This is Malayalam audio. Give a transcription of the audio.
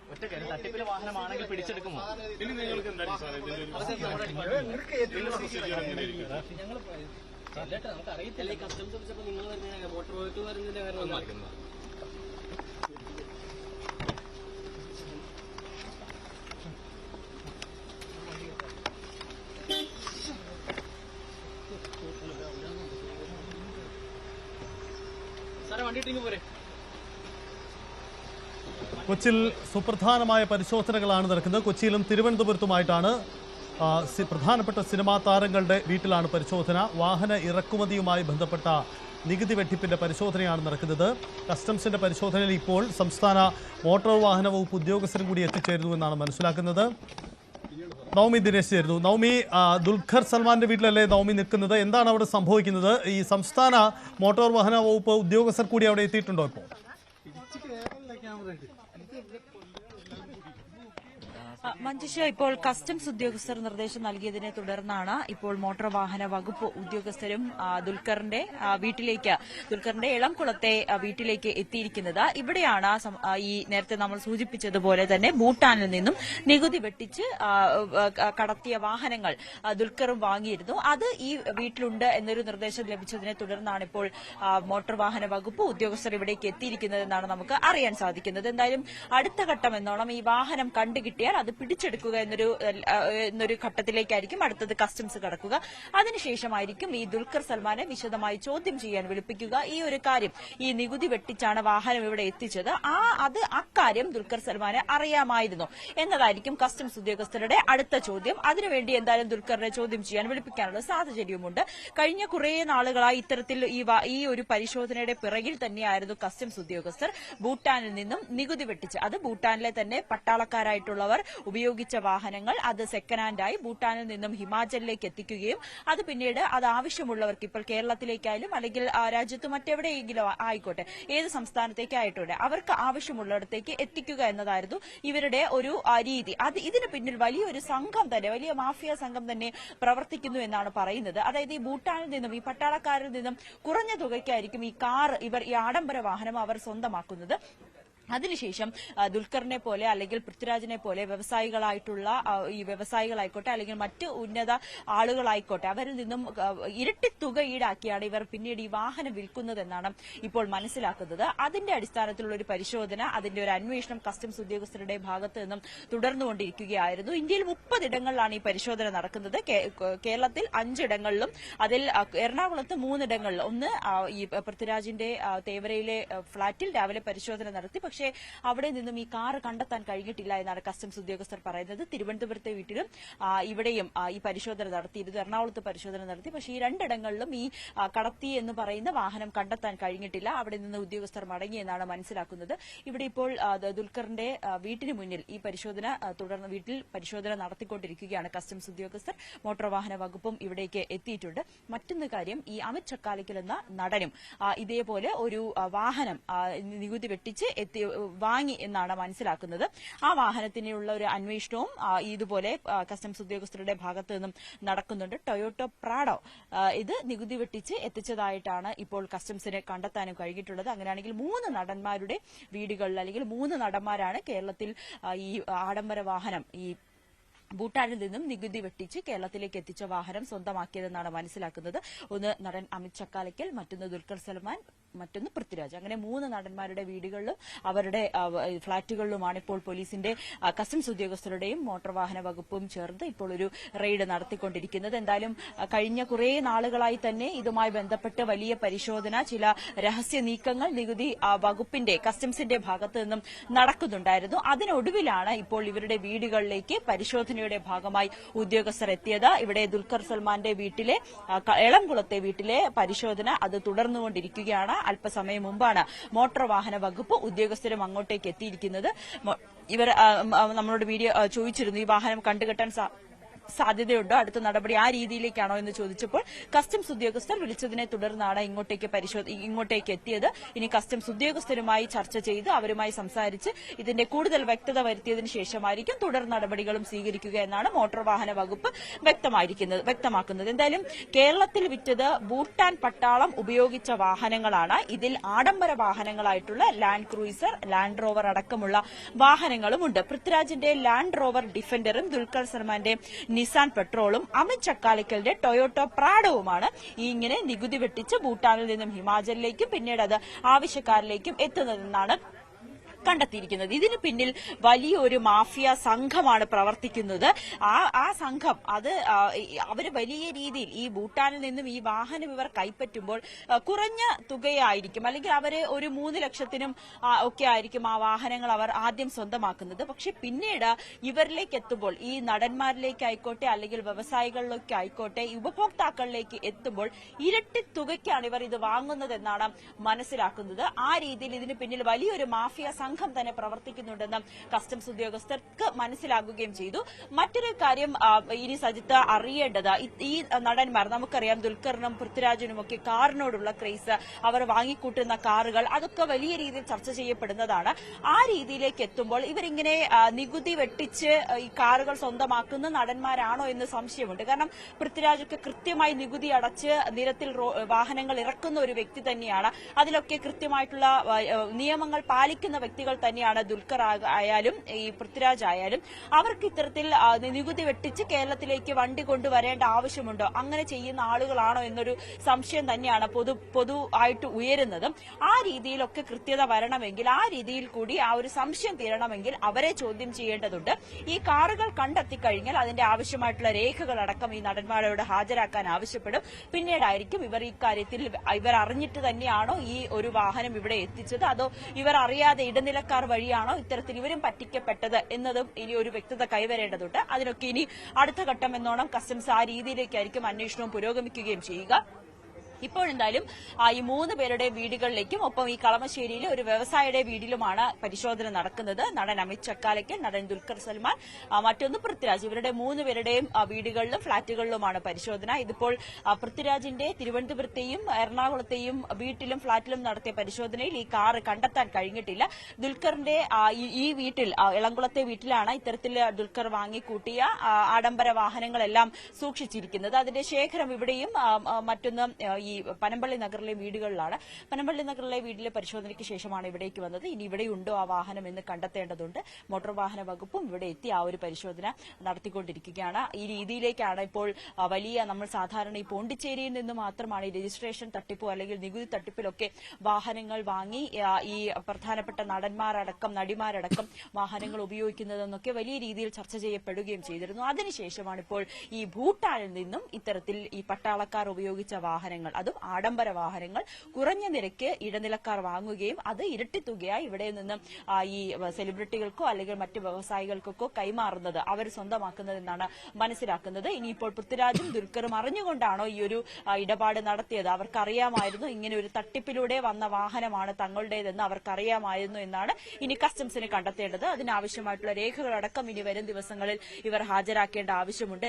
തട്ടിപ്പിലെ വാഹനമാണെങ്കിൽ പിടിച്ചെടുക്കുമോ? ഇനി നിങ്ങൾക്ക് എന്തായിരിക്കും സാറേ നമുക്ക് അറിയത്തില്ല. കസ്റ്റംസ് ഓഫീസപ്പോൾ നിങ്ങൾ വരുന്നതിന് മോട്ടോർ വെഹിക്കിൾ വരുന്നതിന്റെ കാരണം സാറേ വണ്ടി ഇട്ടിങ്ങ് പോരെ. കൊച്ചിയിൽ സുപ്രധാനമായ പരിശോധനകളാണ് നടക്കുന്നത്. കൊച്ചിയിലും തിരുവനന്തപുരത്തുമായിട്ടാണ് പ്രധാനപ്പെട്ട സിനിമാ താരങ്ങളുടെ വീട്ടിലാണ് പരിശോധന. വാഹന ഇറക്കുമതിയുമായി ബന്ധപ്പെട്ട നികുതി വെട്ടിപ്പിന്റെ പരിശോധനയാണ് നടക്കുന്നത്. കസ്റ്റംസിന്റെ പരിശോധനയിൽ ഇപ്പോൾ സംസ്ഥാന മോട്ടോർ വാഹന വകുപ്പ് ഉദ്യോഗസ്ഥരും കൂടി എത്തിച്ചേരുന്നു എന്നാണ് മനസ്സിലാക്കുന്നത്. നവമി ദിനേശ് ചേരുന്നു. നവമി, ദുൽഖർ സൽമാന്റെ വീട്ടിലല്ലേ നവമി നിൽക്കുന്നത്? എന്താണ് അവിടെ സംഭവിക്കുന്നത്? ഈ സംസ്ഥാന മോട്ടോർ വാഹന വകുപ്പ് ഉദ്യോഗസ്ഥർ കൂടി അവിടെ എത്തിയിട്ടുണ്ടോ ഇപ്പോൾ? മഞ്ജുഷ, ഇപ്പോൾ കസ്റ്റംസ് ഉദ്യോഗസ്ഥർ നിർദ്ദേശം നൽകിയതിനെ തുടർന്നാണ് ഇപ്പോൾ മോട്ടോർ വാഹന വകുപ്പ് ഉദ്യോഗസ്ഥരും ദുൽഖറിന്റെ ഇളംകുളത്തെ വീട്ടിലേക്ക് എത്തിയിരിക്കുന്നത്. ഇവിടെയാണ് ഈ നേരത്തെ നമ്മൾ സൂചിപ്പിച്ചതുപോലെ തന്നെ ഭൂട്ടാനിൽ നിന്നും നികുതി വെട്ടിച്ച് കടത്തിയ വാഹനങ്ങൾ ദുൽഖറും വാങ്ങിയിരുന്നു. അത് ഈ വീട്ടിലുണ്ട് എന്നൊരു നിർദ്ദേശം ലഭിച്ചതിനെ തുടർന്നാണ് ഇപ്പോൾ മോട്ടോർ വാഹന വകുപ്പ് ഉദ്യോഗസ്ഥർ ഇവിടേക്ക് എത്തിയിരിക്കുന്നതെന്നാണ് നമുക്ക് അറിയാൻ സാധിക്കുന്നത്. എന്തായാലും അടുത്ത ഘട്ടം എന്നോണം ഈ വാഹനം കണ്ടുകിട്ടിയാൽ അത് പിടിച്ചെടുക്കുക എന്നൊരു ഘട്ടത്തിലേക്കായിരിക്കും അടുത്തത് കസ്റ്റംസ് കടക്കുക. അതിനുശേഷമായിരിക്കും ഈ ദുൽഖർ സൽമാനെ വിശദമായി ചോദ്യം ചെയ്യാൻ വിളിപ്പിക്കുക. ഈ ഒരു കാര്യം, ഈ നികുതി വെട്ടിച്ചാണ് വാഹനം ഇവിടെ എത്തിച്ചത്, അക്കാര്യം ദുൽഖർ സൽമാനെ അറിയാമായിരുന്നു എന്നതായിരിക്കും കസ്റ്റംസ് ഉദ്യോഗസ്ഥരുടെ അടുത്ത ചോദ്യം. അതിനുവേണ്ടി എന്തായാലും ദുൽഖറിനെ ചോദ്യം ചെയ്യാൻ വിളിപ്പിക്കാനുള്ള സാഹചര്യവുമുണ്ട്. കഴിഞ്ഞ കുറേ നാളുകളായി ഇത്തരത്തിൽ ഈ ഒരു പരിശോധനയുടെ പിറകിൽ തന്നെയായിരുന്നു കസ്റ്റംസ് ഉദ്യോഗസ്ഥർ. ഭൂട്ടാനിൽ നിന്നും നികുതി വെട്ടിച്ച്, അത് ഭൂട്ടാനിലെ തന്നെ പട്ടാളക്കാരായിട്ടുള്ളവർ ഉപയോഗിച്ച വാഹനങ്ങൾ അത് സെക്കൻഡ് ഹാൻഡായി ഭൂട്ടാനിൽ നിന്നും ഹിമാചലിലേക്ക് എത്തിക്കുകയും അത് പിന്നീട് അത് ആവശ്യമുള്ളവർക്ക്, ഇപ്പോൾ കേരളത്തിലേക്കായാലും അല്ലെങ്കിൽ രാജ്യത്ത് മറ്റെവിടെയെങ്കിലും ആയിക്കോട്ടെ, ഏത് സംസ്ഥാനത്തേക്കായിട്ടോട്ടെ, അവർക്ക് ആവശ്യമുള്ളിടത്തേക്ക് എത്തിക്കുക എന്നതായിരുന്നു ഇവരുടെ ഒരു രീതി. ഇതിന് പിന്നിൽ വലിയൊരു സംഘം തന്നെ, വലിയ മാഫിയ സംഘം തന്നെ പ്രവർത്തിക്കുന്നു എന്നാണ് പറയുന്നത്. അതായത് ഈ ഭൂട്ടാനിൽ നിന്നും ഈ പട്ടാളക്കാരിൽ നിന്നും കുറഞ്ഞ തുകയ്ക്കായിരിക്കും ഈ ആഡംബര വാഹനം അവർ സ്വന്തമാക്കുന്നത്. അതിനുശേഷം ദുൽഖറിനെ പോലെ അല്ലെങ്കിൽ പൃഥ്വിരാജിനെ പോലെ വ്യവസായികളായിക്കോട്ടെ അല്ലെങ്കിൽ മറ്റ് ഉന്നത ആളുകളായിക്കോട്ടെ, അവരിൽ നിന്നും ഇരട്ടി തുക ഈടാക്കിയാണ് ഇവർ പിന്നീട് ഈ വാഹനം വിൽക്കുന്നതെന്നാണ് ഇപ്പോൾ മനസ്സിലാക്കുന്നത്. അതിന്റെ അടിസ്ഥാനത്തിലുള്ള ഒരു പരിശോധന, അതിന്റെ ഒരു അന്വേഷണം കസ്റ്റംസ് ഉദ്യോഗസ്ഥരുടെ ഭാഗത്ത് നിന്നും തുടർന്നുകൊണ്ടിരിക്കുകയായിരുന്നു. ഇന്ത്യയിൽ 30 ഇടങ്ങളിലാണ് ഈ പരിശോധന നടക്കുന്നത്. കേരളത്തിൽ 5 ഇടങ്ങളിലും, അതിൽ എറണാകുളത്ത് 3 ഇടങ്ങളിലും. ഒന്ന് ഈ പൃഥ്വിരാജിന്റെ തേവരയിലെ ഫ്ളാറ്റിൽ രാവിലെ പരിശോധന നടത്തി. പക്ഷേ അവിടെ നിന്നും ഈ കാറ് കണ്ടെത്താൻ കഴിഞ്ഞിട്ടില്ല എന്നാണ് കസ്റ്റംസ് ഉദ്യോഗസ്ഥർ പറയുന്നത്. തിരുവനന്തപുരത്തെ വീട്ടിലും ഇവിടെയും ഈ പരിശോധന നടത്തിയിരുന്നു. എറണാകുളത്ത് പരിശോധന നടത്തി. പക്ഷേ ഈ 2 ഇടങ്ങളിലും ഈ കടത്തി എന്ന് പറയുന്ന വാഹനം കണ്ടെത്താൻ കഴിഞ്ഞിട്ടില്ല. അവിടെ നിന്ന് ഉദ്യോഗസ്ഥർ മടങ്ങിയെന്നാണ് മനസ്സിലാക്കുന്നത്. ഇവിടെ ഇപ്പോൾ ദുൽഖറിന്റെ വീട്ടിന് മുന്നിൽ ഈ വീട്ടിൽ പരിശോധന നടത്തിക്കൊണ്ടിരിക്കുകയാണ് കസ്റ്റംസ് ഉദ്യോഗസ്ഥർ. മോട്ടോർ വാഹന വകുപ്പും ഇവിടേക്ക് എത്തിയിട്ടുണ്ട്. മറ്റൊന്ന് കാര്യം, ഈ അമിത് ചക്കാലക്കൽ എന്ന നടനും ഇതേപോലെ ഒരു വാഹനം നികുതി വെട്ടിച്ച് വാങ്ങി എന്നാണ് മനസ്സിലാക്കുന്നത്. ആ വാഹനത്തിനുള്ള ഒരു അന്വേഷണവും ഇതുപോലെ കസ്റ്റംസ് ഉദ്യോഗസ്ഥരുടെ ഭാഗത്തു നിന്നും നടക്കുന്നുണ്ട്. ടൊയോട്ടോ പ്രാഡോ ഇത് നികുതി വെട്ടിച്ച് എത്തിച്ചതായിട്ടാണ് ഇപ്പോൾ കസ്റ്റംസിന് കണ്ടെത്താനും കഴിഞ്ഞിട്ടുള്ളത്. അങ്ങനെയാണെങ്കിൽ 3 നടന്മാരുടെ വീടുകളിൽ, അല്ലെങ്കിൽ 3 നടന്മാരാണ് കേരളത്തിൽ ഈ ആഡംബര വാഹനം ഈ ഭൂട്ടാനിൽ നിന്നും നികുതി വെട്ടിച്ച് കേരളത്തിലേക്ക് എത്തിച്ച വാഹനം സ്വന്തമാക്കിയതെന്നാണ് മനസ്സിലാക്കുന്നത്. ഒന്ന് നടൻ അമിത് ചക്കാലക്കൽ, മറ്റൊന്ന് ദുൽഖർ സൽമാൻ, മറ്റൊന്ന് പൃഥ്വിരാജ്. അങ്ങനെ 3 നടന്മാരുടെ വീടുകളിലും അവരുടെ ഫ്ളാറ്റുകളിലുമാണ് ഇപ്പോൾ പോലീസിന്റെ കസ്റ്റംസ് ഉദ്യോഗസ്ഥരുടെയും മോട്ടോർ വാഹന വകുപ്പും ചേർന്ന് ഇപ്പോൾ ഒരു റെയ്ഡ് നടത്തിക്കൊണ്ടിരിക്കുന്നത്. എന്തായാലും കഴിഞ്ഞ കുറേ നാളുകളായി തന്നെ ഇതുമായി ബന്ധപ്പെട്ട് വലിയ പരിശോധന, ചില രഹസ്യ നീക്കങ്ങൾ നികുതി വകുപ്പിന്റെ കസ്റ്റംസിന്റെ ഭാഗത്ത് നിന്നും നടക്കുന്നുണ്ടായിരുന്നു. അതിനൊടുവിലാണ് ഇപ്പോൾ ഇവരുടെ വീടുകളിലേക്ക് പരിശോധനയുടെ ഭാഗമായി ഉദ്യോഗസ്ഥർ എത്തിയത്. ഇവിടെ ദുൽഖർ സൽമാന്റെ വീട്ടിലെ എളംകുളത്തെ വീട്ടിലെ പരിശോധന അത് തുടർന്നുകൊണ്ടിരിക്കുകയാണ്. അല്പസമയം മുമ്പാണ് മോട്ടോർ വാഹന വകുപ്പ് ഉദ്യോഗസ്ഥരും അങ്ങോട്ടേക്ക് എത്തിയിരിക്കുന്നത്. ഇവർ നമ്മളോട് ചോദിച്ചിരുന്നു, ഈ വാഹനം കണ്ടുകെട്ടാൻ സാധ്യതയുണ്ടോ, അടുത്ത നടപടി ആ രീതിയിലേക്കാണോ എന്ന് ചോദിച്ചപ്പോൾ കസ്റ്റംസ് ഉദ്യോഗസ്ഥർ വിളിച്ചതിനെ തുടർന്നാണ് ഇങ്ങോട്ടേക്ക് എത്തിയത്. ഇനി കസ്റ്റംസ് ഉദ്യോഗസ്ഥരുമായി ചർച്ച ചെയ്ത് അവരുമായി സംസാരിച്ച് ഇതിന്റെ കൂടുതൽ വ്യക്തത വരുത്തിയതിനു ശേഷമായിരിക്കും തുടർ നടപടികളും സ്വീകരിക്കുക എന്നാണ് മോട്ടോർ വാഹന വകുപ്പ് വ്യക്തമാക്കുന്നത്. എന്തായാലും കേരളത്തിൽ വിറ്റത് ഭൂട്ടാൻ പട്ടാളം ഉപയോഗിച്ച വാഹനങ്ങളാണ്. ഇതിൽ ആഡംബര വാഹനങ്ങളായിട്ടുള്ള ലാൻഡ് ക്രൂയിസർ, ലാൻഡ് റോവർ അടക്കമുള്ള വാഹനങ്ങളുമുണ്ട്. പൃഥ്വിരാജിന്റെ ലാൻഡ് റോവർ ഡിഫൻഡറും ദുൽഖർ സൽമാന്റെ നിസാൻ പെട്രോളും അമിത് ചക്കാലക്കലിന്റെ ടൊയോട്ടോ പ്രാഡോവുമാണ് ഇങ്ങനെ നികുതി വെട്ടിച്ച് ഭൂട്ടാനിൽ നിന്നും ഹിമാചലിലേക്കും പിന്നീട് അത് ആവശ്യക്കാരിലേക്കും എത്തുന്നതെന്നാണ് കണ്ടെത്തിയിരിക്കുന്നത്. ഇതിന് പിന്നിൽ വലിയൊരു മാഫിയ സംഘമാണ് പ്രവർത്തിക്കുന്നത്. ആ സംഘം അവര് വലിയ രീതിയിൽ ഈ ഭൂട്ടാനിൽ നിന്നും ഈ വാഹനം ഇവർ കൈപ്പറ്റുമ്പോൾ കുറഞ്ഞ തുകയായിരിക്കും, അല്ലെങ്കിൽ അവര് ഒരു 3 ലക്ഷത്തിനും ഒക്കെ ആയിരിക്കും ആ വാഹനങ്ങൾ അവർ ആദ്യം സ്വന്തമാക്കുന്നത്. പക്ഷെ പിന്നീട് ഇവരിലേക്ക് എത്തുമ്പോൾ, ഈ നടന്മാരിലേക്ക് ആയിക്കോട്ടെ അല്ലെങ്കിൽ വ്യവസായികളിലേക്ക് ആയിക്കോട്ടെ, ഉപഭോക്താക്കളിലേക്ക് എത്തുമ്പോൾ ഇരട്ടി തുകയ്ക്കാണ് ഇവർ ഇത് വാങ്ങുന്നതെന്നാണ് മനസ്സിലാക്കുന്നത്. ആ രീതിയിൽ ഇതിന് പിന്നിൽ വലിയൊരു മാഫിയ സംഘം തന്നെ പ്രവർത്തിക്കുന്നുണ്ടെന്ന് കസ്റ്റംസ് ഉദ്യോഗസ്ഥർക്ക് മനസ്സിലാകുകയും ചെയ്തു. മറ്റൊരു കാര്യം ഇനി സജിത്ത് അറിയേണ്ടത്, ഈ നടന്മാർ, നമുക്കറിയാം ദുൽഖറിനും പൃഥ്വിരാജിനും ഒക്കെ കാറിനോടുള്ള ക്രേസ്, അവർ വാങ്ങിക്കൂട്ടുന്ന കാറുകൾ, അതൊക്കെ വലിയ രീതിയിൽ ചർച്ച ചെയ്യപ്പെടുന്നതാണ്. ആ രീതിയിലേക്ക് എത്തുമ്പോൾ ഇവരിങ്ങനെ നികുതി വെട്ടിച്ച് ഈ കാറുകൾ സ്വന്തമാക്കുന്ന നടന്മാരാണോ എന്ന് സംശയമുണ്ട്. കാരണം പൃഥ്വിരാജൊക്കെ കൃത്യമായി നികുതി അടച്ച് നിരത്തിൽ വാഹനങ്ങൾ ഇറക്കുന്ന ഒരു വ്യക്തി തന്നെയാണ്. അതിലൊക്കെ കൃത്യമായിട്ടുള്ള നിയമങ്ങൾ പാലിക്കുന്ന വ്യക്തികൾ തന്നെയാണ് ദുൽഖർ ആയാലും ഈ പൃഥ്വിരാജ് ആയാലും. അവർക്ക് ഇത്തരത്തിൽ നികുതി വെട്ടിച്ച് കേരളത്തിലേക്ക് വണ്ടി കൊണ്ടുവരേണ്ട ആവശ്യമുണ്ടോ, അങ്ങനെ ചെയ്യുന്ന ആളുകളാണോ എന്നൊരു സംശയം തന്നെയാണ് പൊതുവായിട്ട് ഉയരുന്നത്. ആ രീതിയിലൊക്കെ കൃത്യത വരണമെങ്കിൽ, ആ രീതിയിൽ കൂടി ആ ഒരു സംശയം തീരണമെങ്കിൽ അവരെ ചോദ്യം ചെയ്യേണ്ടതുണ്ട്. ഈ കാറുകൾ കണ്ടെത്തിക്കഴിഞ്ഞാൽ അതിന്റെ ആവശ്യമായിട്ടുള്ള രേഖകളടക്കം ഈ നടന്മാരോട് ഹാജരാക്കാൻ ആവശ്യപ്പെടും. പിന്നീടായിരിക്കും ഇക്കാര്യത്തിൽ ഇവർ അറിഞ്ഞിട്ട് തന്നെയാണോ ഈ ഒരു വാഹനം ഇവിടെ എത്തിച്ചത്, അതോ ഇവർ അറിയാതെ ഇടനിലക്കാർ വഴിയാണോ ഇത്തരത്തിൽ ഇവരും പറ്റിക്കപ്പെട്ടത് എന്നതും ഇനി ഒരു വ്യക്തത കൈവരേണ്ടതുണ്ട്. അതിനൊക്കെ ഇനി അടുത്ത ഘട്ടം എന്നോണം കസ്റ്റംസ് ആ രീതിയിലേക്കായിരിക്കും അന്വേഷണവും പുരോഗമിക്കുകയും ചെയ്യുക. ഇപ്പോഴെന്തായാലും ഈ 3 പേരുടെ വീടുകളിലേക്കും ഒപ്പം ഈ കളമശ്ശേരിയിലെ ഒരു വ്യവസായിയുടെ വീട്ടിലുമാണ് പരിശോധന നടക്കുന്നത്. നടൻ അമിത് ചക്കാലക്കൽ, നടൻ ദുൽഖർ സൽമാൻ, മറ്റൊന്ന് പൃഥ്വിരാജ്, ഇവരുടെ 3 പേരുടെയും വീടുകളിലും ഫ്ളാറ്റുകളിലുമാണ് പരിശോധന. ഇതിപ്പോൾ പൃഥ്വിരാജിന്റെ തിരുവനന്തപുരത്തെയും എറണാകുളത്തെയും വീട്ടിലും ഫ്ളാറ്റിലും നടത്തിയ പരിശോധനയിൽ ഈ കാറ് കണ്ടെത്താൻ കഴിഞ്ഞിട്ടില്ല. ദുൽഖറിന്റെ ഈ വീട്ടിൽ, എളംകുളത്തെ വീട്ടിലാണ് ഇത്തരത്തിൽ ദുൽഖർ വാങ്ങിക്കൂട്ടിയ ആഡംബര വാഹനങ്ങളെല്ലാം സൂക്ഷിച്ചിരിക്കുന്നത്. അതിന്റെ ശേഖരം ഇവിടെയും മറ്റൊന്ന് ഈ പനമ്പള്ളി നഗറിലെ വീടുകളിലാണ്. പനമ്പള്ളി നഗറിലെ വീട്ടിലെ പരിശോധനയ്ക്ക് ശേഷമാണ് ഇവിടേക്ക് വന്നത്. ഇനി ഇവിടെയുണ്ടോ ആ വാഹനം എന്ന് കണ്ടെത്തേണ്ടതുണ്ട്. മോട്ടോർ വാഹന വകുപ്പും ഇവിടെ എത്തി ആ ഒരു പരിശോധന നടത്തിക്കൊണ്ടിരിക്കുകയാണ്. ഈ രീതിയിലേക്കാണ് ഇപ്പോൾ നമ്മൾ സാധാരണ ഈ പോണ്ടിച്ചേരിയിൽ നിന്ന് മാത്രമാണ് ഈ രജിസ്ട്രേഷൻ തട്ടിപ്പോ അല്ലെങ്കിൽ നികുതി തട്ടിപ്പിലൊക്കെ വാഹനങ്ങൾ വാങ്ങി ഈ പ്രധാനപ്പെട്ട നടന്മാരടക്കം നടിമാരടക്കം വാഹനങ്ങൾ ഉപയോഗിക്കുന്നതെന്നൊക്കെ വലിയ രീതിയിൽ ചർച്ച ചെയ്യപ്പെടുകയും ചെയ്തിരുന്നു. അതിനുശേഷമാണ് ഇപ്പോൾ ഈ ഭൂട്ടാനിൽ നിന്നും ഇത്തരത്തിൽ ഈ പട്ടാളക്കാർ ഉപയോഗിച്ച വാഹനങ്ങൾ, അതും ആഡംബര വാഹനങ്ങൾ കുറഞ്ഞ നിരക്ക് ഇടനിലക്കാർ വാങ്ങുകയും അത് ഇരട്ടി തുകയായി ഇവിടെ നിന്നും ഈ സെലിബ്രിറ്റികൾക്കോ അല്ലെങ്കിൽ മറ്റ് വ്യവസായികൾക്കൊക്കെ കൈമാറുന്നത്, അവർ സ്വന്തമാക്കുന്നതെന്നാണ് മനസ്സിലാക്കുന്നത്. ഇനിയിപ്പോൾ പൃഥ്വിരാജും ദുൽഖറും അറിഞ്ഞുകൊണ്ടാണോ ഈ ഒരു ഇടപാട് നടത്തിയത്, അവർക്കറിയാമായിരുന്നു ഇങ്ങനെ ഒരു തട്ടിപ്പിലൂടെ വന്ന വാഹനമാണ് തങ്ങളുടേതെന്ന് അവർക്കറിയാമായിരുന്നു എന്നാണ് ഇനി കസ്റ്റംസിന് കണ്ടെത്തേണ്ടത്. അതിനാവശ്യമായിട്ടുള്ള രേഖകളടക്കം ഇനി വരും ദിവസങ്ങളിൽ ഇവർ ഹാജരാക്കേണ്ട ആവശ്യമുണ്ട്.